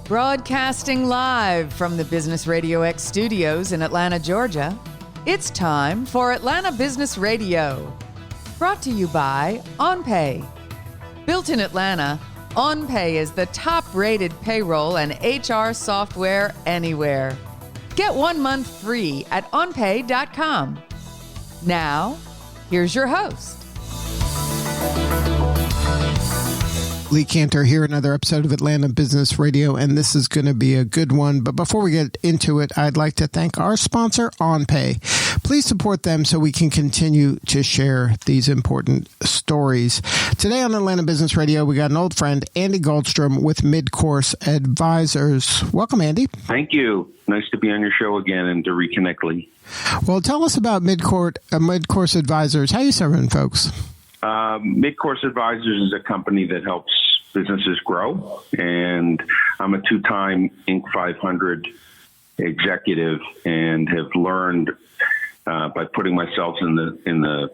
Broadcasting live from the Business RadioX studios in Atlanta, Georgia, it's time for Atlanta Business Radio. Brought to you by OnPay. Built in Atlanta, OnPay is the top-rated payroll and HR software anywhere. Get 1 month free at onpay.com. Now, here's your host. Lee Cantor here, another episode of Atlanta Business Radio, and this is going to be a good one. But before we get into it, I'd like to thank our sponsor, OnPay. Please support them so we can continue to share these important stories. Today on Atlanta Business Radio, we got an old friend, Andy Goldstrom with Midcourse Advisors. Welcome, Andy. Thank you. Nice to be on your show again and to reconnect, Lee. Well, tell us about Midcourse Advisors. How are you serving folks? Midcourse Advisors is a company that helps businesses grow, and I'm a two-time Inc. 500 executive and have learned by putting myself in the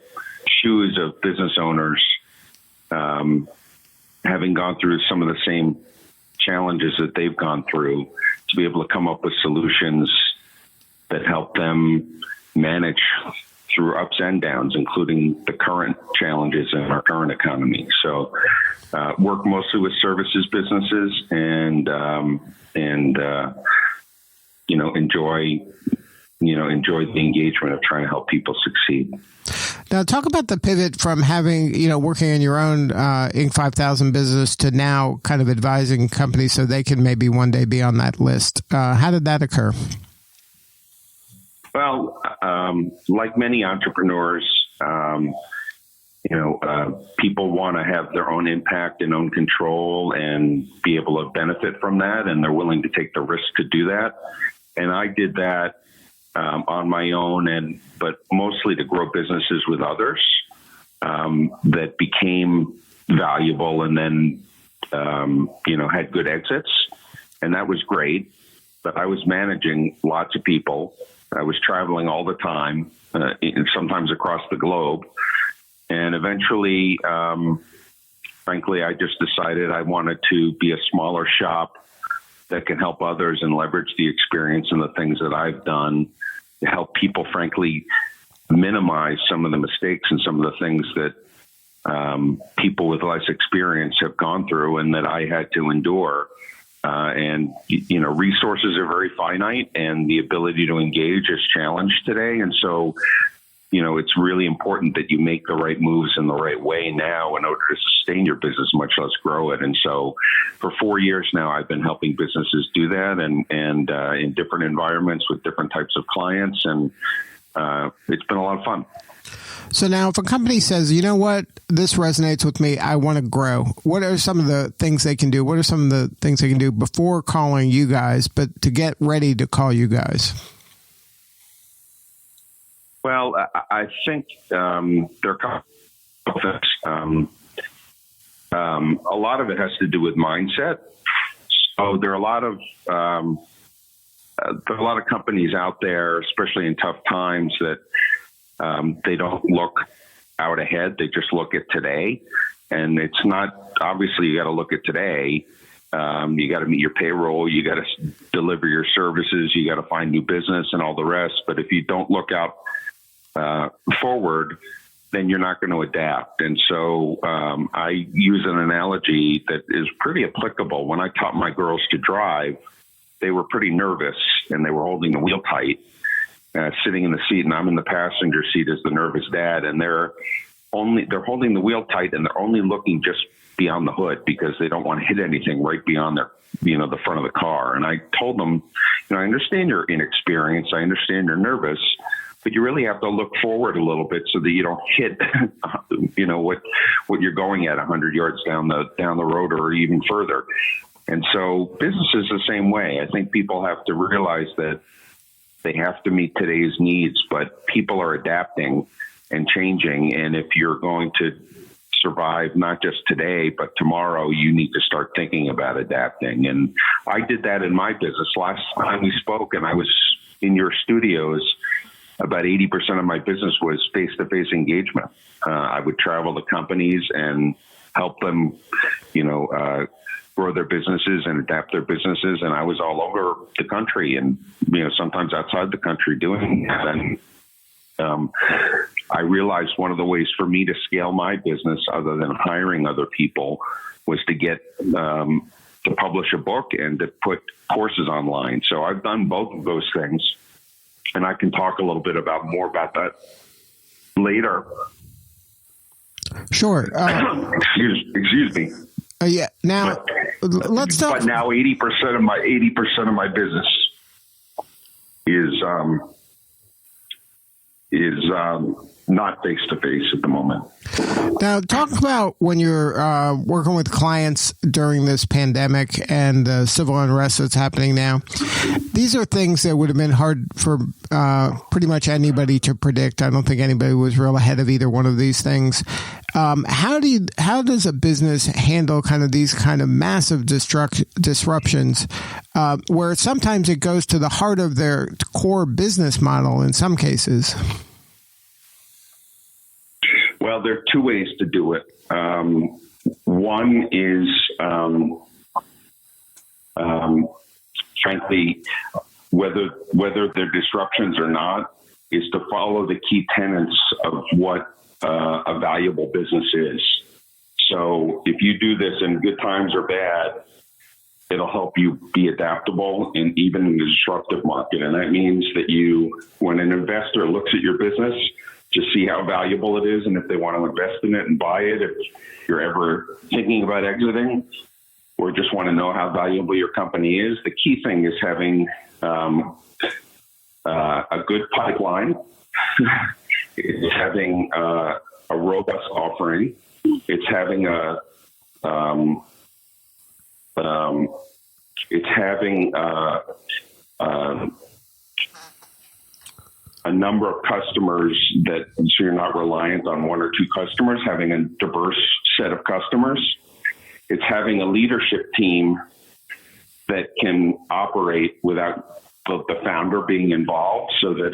shoes of business owners, having gone through some of the same challenges that they've gone through, to be able to come up with solutions that help them manage through ups and downs, including the current challenges in our current economy. So, work mostly with services businesses and enjoy the engagement of trying to help people succeed. Now, talk about the pivot from having, working in your own Inc. 5000 business to now kind of advising companies so they can maybe one day be on that list. How did that occur? Well, like many entrepreneurs, people want to have their own impact and own control and be able to benefit from that, and they're willing to take the risk to do that. And I did that on my own, but mostly to grow businesses with others that became valuable and then, had good exits. And that was great. But I was managing lots of people. I was traveling all the time, sometimes across the globe. And eventually, frankly, I just decided I wanted to be a smaller shop that can help others and leverage the experience and the things that I've done to help people, frankly, minimize some of the mistakes and some of the things that people with less experience have gone through and that I had to endure. Resources are very finite, and the ability to engage is challenged today. And so, it's really important that you make the right moves in the right way now in order to sustain your business, much less grow it. And so for 4 years now, I've been helping businesses do that and in different environments with different types of clients. And it's been a lot of fun. So now if a company says, you know what, this resonates with me, I want to grow, what are some of the things they can do? What are some of the things they can do before calling you guys, but to get ready to call you guys? Well, I think there are a couple of things. A lot of it has to do with mindset. So there are a lot of companies out there, especially in tough times, that they don't look out ahead. They just look at today. And it's not, obviously you got to look at today. You got to meet your payroll. You got to deliver your services. You got to find new business and all the rest. But if you don't look out forward, then you're not going to adapt. And so I use an analogy that is pretty applicable. When I taught my girls to drive, they were pretty nervous and they were holding the wheel tight. Sitting in the seat, and I'm in the passenger seat as the nervous dad, and they're holding the wheel tight, and they're only looking just beyond the hood because they don't want to hit anything right beyond their, the front of the car. And I told them, I understand you're inexperienced, I understand you're nervous, but you really have to look forward a little bit so that you don't hit, what you're going at 100 yards down the road or even further. And so business is the same way. I think people have to realize that they have to meet today's needs, but people are adapting and changing. And if you're going to survive not just today, but tomorrow, you need to start thinking about adapting. And I did that in my business. Last time we spoke and I was in your studios, about 80% of my business was face-to-face engagement. I would travel to companies and help them, grow grow their businesses and adapt their businesses. And I was all over the country and, sometimes outside the country doing that. And I realized one of the ways for me to scale my business, other than hiring other people, was to get to publish a book and to put courses online. So I've done both of those things, and I can talk a little bit more about that later. Sure. Excuse me. Yeah. Now, let's talk. But now 80% of my business is not face-to-face at the moment. Now, talk about when you're working with clients during this pandemic and the civil unrest that's happening now. These are things that would have been hard for pretty much anybody to predict. I don't think anybody was real ahead of either one of these things. How does a business handle kind of these kind of massive disruptions where sometimes it goes to the heart of their core business model in some cases? Well, there are two ways to do it. One is, frankly, whether they're disruptions or not, is to follow the key tenets of what a valuable business is. So if you do this in good times or bad, it'll help you be adaptable and even in the disruptive market. And that means that when an investor looks at your business, to see how valuable it is and if they want to invest in it and buy it, if you're ever thinking about exiting or just want to know how valuable your company is, the key thing is having a good pipeline. It's having a robust offering. It's having a number of customers so you're not reliant on one or two customers, having a diverse set of customers. It's having a leadership team that can operate without the founder being involved so that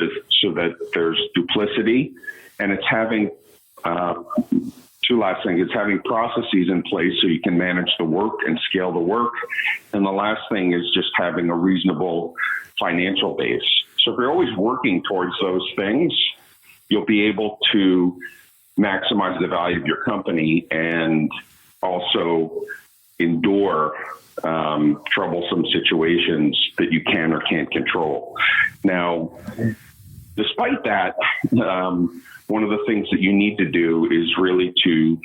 there's duplicity. And it's having two last things. It's having processes in place so you can manage the work and scale the work. And the last thing is just having a reasonable financial base. So if you're always working towards those things, you'll be able to maximize the value of your company and also endure troublesome situations that you can or can't control. Now, despite that, one of the things that you need to do is really to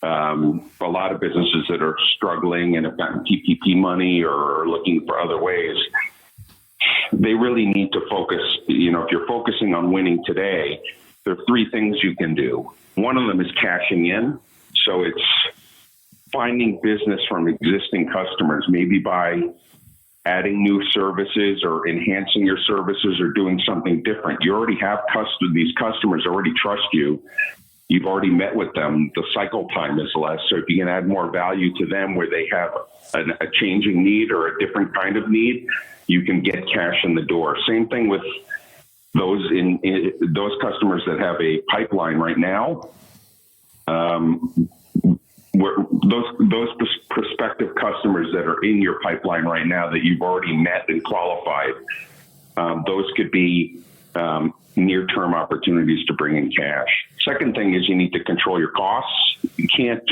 a lot of businesses that are struggling and have gotten PPP money or are looking for other ways, they really need to focus. If you're focusing on winning today, there are three things you can do. One of them is cashing in. So it's finding business from existing customers, maybe by adding new services or enhancing your services or doing something different. You already have these customers already trust you. You've already met with them. The cycle time is less. So if you can add more value to them where they have a changing need or a different kind of need, you can get cash in the door. Same thing with those those customers that have a pipeline right now. Where those prospective customers that are in your pipeline right now that you've already met and qualified, those could be near-term opportunities to bring in cash. Second thing is you need to control your costs. You can't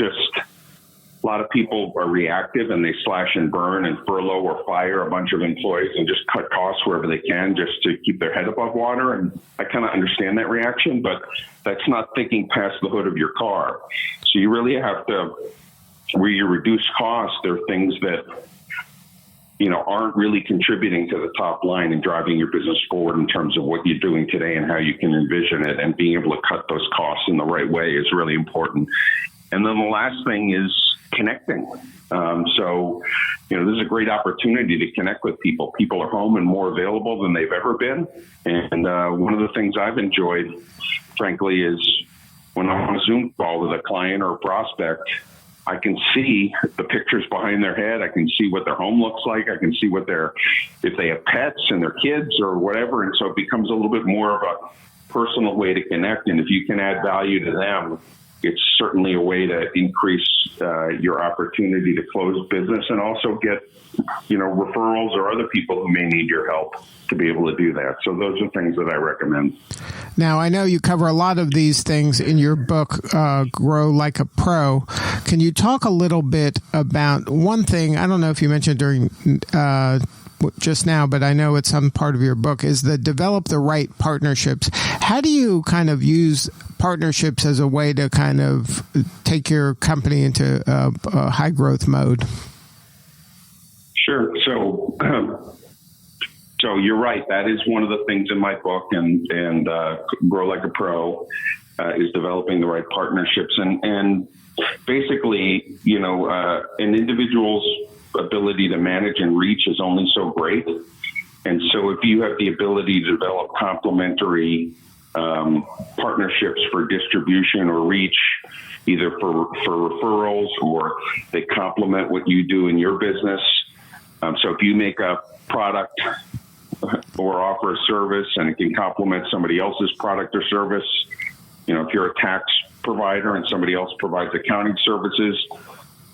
a lot of people are reactive and they slash and burn and furlough or fire a bunch of employees and just cut costs wherever they can just to keep their head above water. And I kind of understand that reaction, but that's not thinking past the hood of your car. So you really have to, where you reduce costs, there are things that, aren't really contributing to the top line and driving your business forward in terms of what you're doing today and how you can envision it, and being able to cut those costs in the right way is really important. And then the last thing is connecting. This is a great opportunity to connect with people. People are home and more available than they've ever been. And one of the things I've enjoyed, frankly, is when I'm on a Zoom call with a client or a prospect, I can see the pictures behind their head. I can see what their home looks like. I can see if they have pets and their kids or whatever. And so it becomes a little bit more of a personal way to connect. And if you can add value to them, it's certainly a way to increase your opportunity to close business and also get, referrals or other people who may need your help to be able to do that. So those are things that I recommend. Now, I know you cover a lot of these things in your book, Grow Like a Pro. Can you talk a little bit about one thing? I don't know if you mentioned during just now, but I know it's some part of your book, is the develop the right partnerships. How do you kind of use partnerships as a way to kind of take your company into a high growth mode? Sure. So you're right. That is one of the things in my book, and Grow Like a Pro is developing the right partnerships. And basically, an individual's ability to manage and reach is only so great. And so if you have the ability to develop complementary partnerships for distribution or reach, either for referrals or they complement what you do in your business. So if you make a product or offer a service and it can complement somebody else's product or service, if you're a tax provider and somebody else provides accounting services,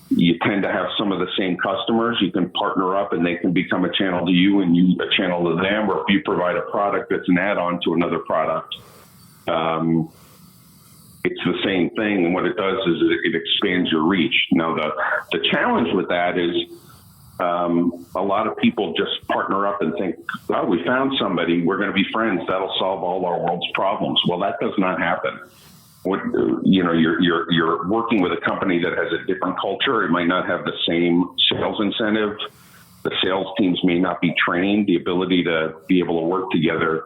you tend to have some of the same customers. You can partner up and they can become a channel to you and you a channel to them. Or if you provide a product that's an add-on to another product, it's the same thing. And what it does is it expands your reach. Now, the challenge with that is a lot of people just partner up and think, oh, we found somebody, we're going to be friends, that'll solve all our world's problems. Well, that does not happen. You're working with a company that has a different culture. It might not have the same sales incentive. The sales teams may not be trained. The ability to be able to work together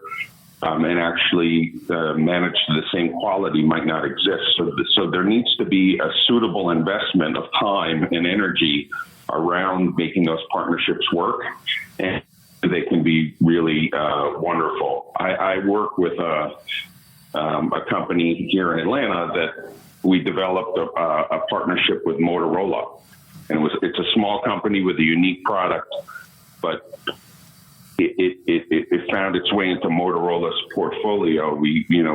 and actually manage the same quality might not exist. So there needs to be a suitable investment of time and energy around making those partnerships work, and they can be really wonderful. I work with a company here in Atlanta that we developed a partnership with Motorola, and it's a small company with a unique product, but it found its way into Motorola's portfolio.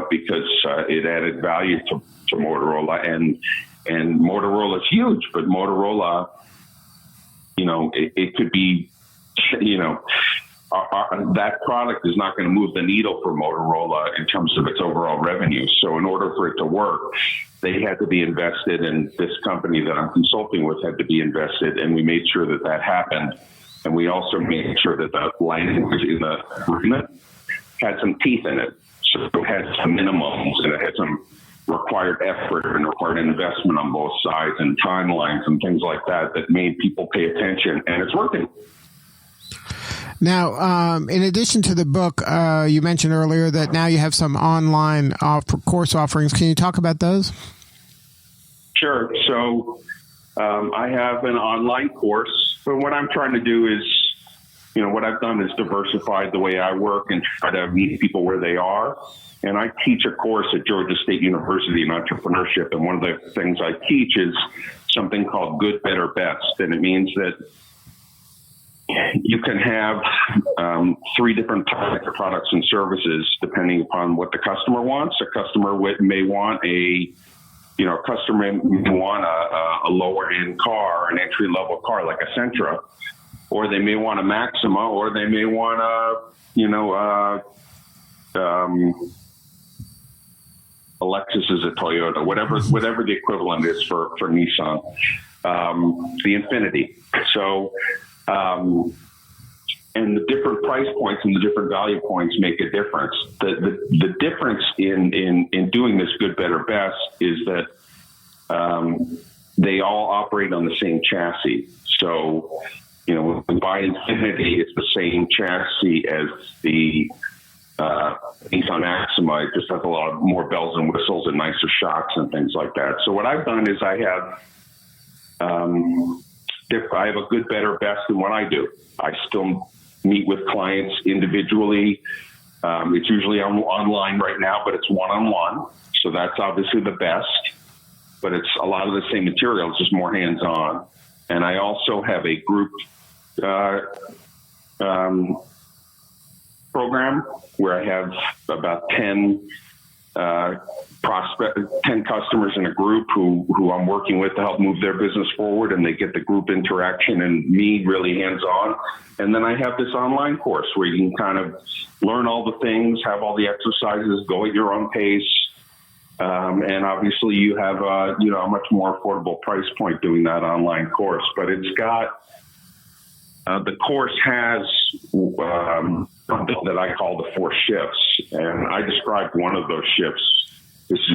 Because it added value to Motorola, and Motorola's huge, but Motorola, it could be, that product is not going to move the needle for Motorola in terms of its overall revenue. So in order for it to work, they had to be invested, and this company that I'm consulting with had to be invested, and we made sure that happened. And we also made sure that the language in the agreement had some teeth in it. So it had some minimums, and it had some required effort and required investment on both sides and timelines and things like that made people pay attention, and it's working. Now, in addition to the book, you mentioned earlier that now you have some online course offerings. Can you talk about those? Sure. So I have an online course, but what I'm trying to do is, what I've done is diversify the way I work and try to meet people where they are. And I teach a course at Georgia State University in entrepreneurship. And one of the things I teach is something called Good, Better, Best. And it means that you can have 3 different types of products and services depending upon what the customer wants. A customer may want a lower end car, an entry level car like a Sentra, or they may want a Maxima, or they may want a Lexus is a Toyota, whatever the equivalent is for Nissan, the Infinity. So, and the different price points and the different value points make a difference. The difference in doing this good, better, best is that they all operate on the same chassis. So, when we buy Infinity, it's the same chassis as the Nissan Maxima. It just has a lot more bells and whistles and nicer shocks and things like that. So what I've done is I have a good, better, best in what I do. I still meet with clients individually. It's usually online right now, but it's one-on-one. So that's obviously the best, but it's a lot of the same material. It's just more hands-on. And I also have a group program where I have about 10 prospect 10 customers in a group who I'm working with to help move their business forward, and they get the group interaction and me really hands-on. And then I have this online course where you can kind of learn all the things, have all the exercises, go at your own pace. And obviously you have a much more affordable price point doing that online course, but it's got the course has something that I call the 4 shifts, and I described one of those shifts.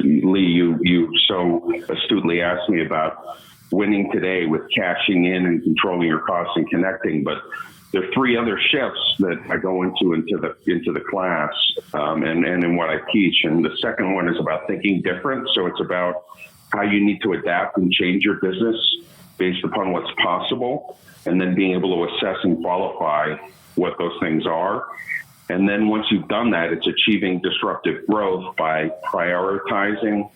Lee, you so astutely asked me about winning today with cashing in and controlling your costs and connecting, but there are 3 other shifts that I go into the class and in what I teach. And the second one is about thinking different. So it's about how you need to adapt and change your business based upon what's possible, and then being able to assess and qualify what those things are. And then once you've done that, it's achieving disruptive growth by prioritizing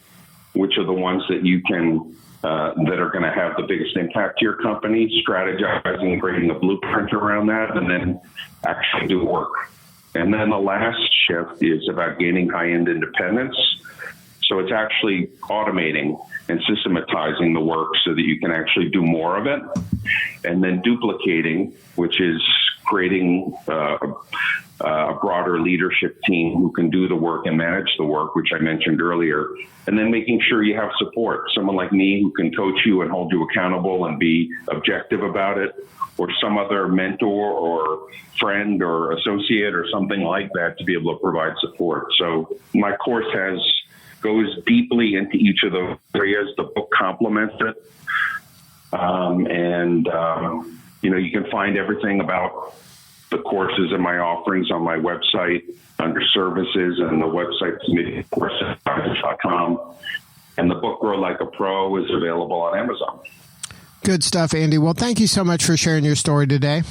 which are the ones that you can that are going to have the biggest impact to your company, strategizing and creating a blueprint around that, and then actually do work. And then the last shift is about gaining high-end independence. So it's actually automating and systematizing the work so that you can actually do more of it. And then duplicating, which is creating a broader leadership team who can do the work and manage the work, which I mentioned earlier. And then making sure you have support, someone like me who can coach you and hold you accountable and be objective about it, or some other mentor or friend or associate or something like that to be able to provide support. So my course goes deeply into each of those areas. The book complements it. You can find everything about the courses and my offerings on my website under services, and the website is midcourseadvisors.com. And the book Grow Like a Pro is available on Amazon. Good stuff, Andy. Well, thank you so much for sharing your story today.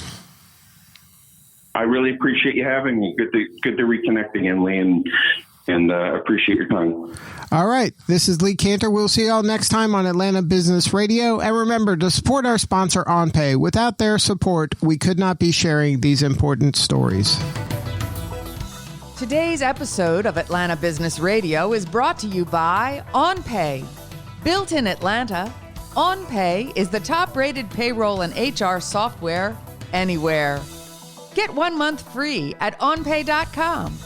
I really appreciate you having me. Good to reconnect again, Lee, and appreciate your time. All right. This is Lee Cantor. We'll see you all next time on Atlanta Business Radio. And remember to support our sponsor, OnPay. Without their support, we could not be sharing these important stories. Today's episode of Atlanta Business Radio is brought to you by OnPay. Built in Atlanta, OnPay is the top-rated payroll and HR software anywhere. Get 1 month free at onpay.com.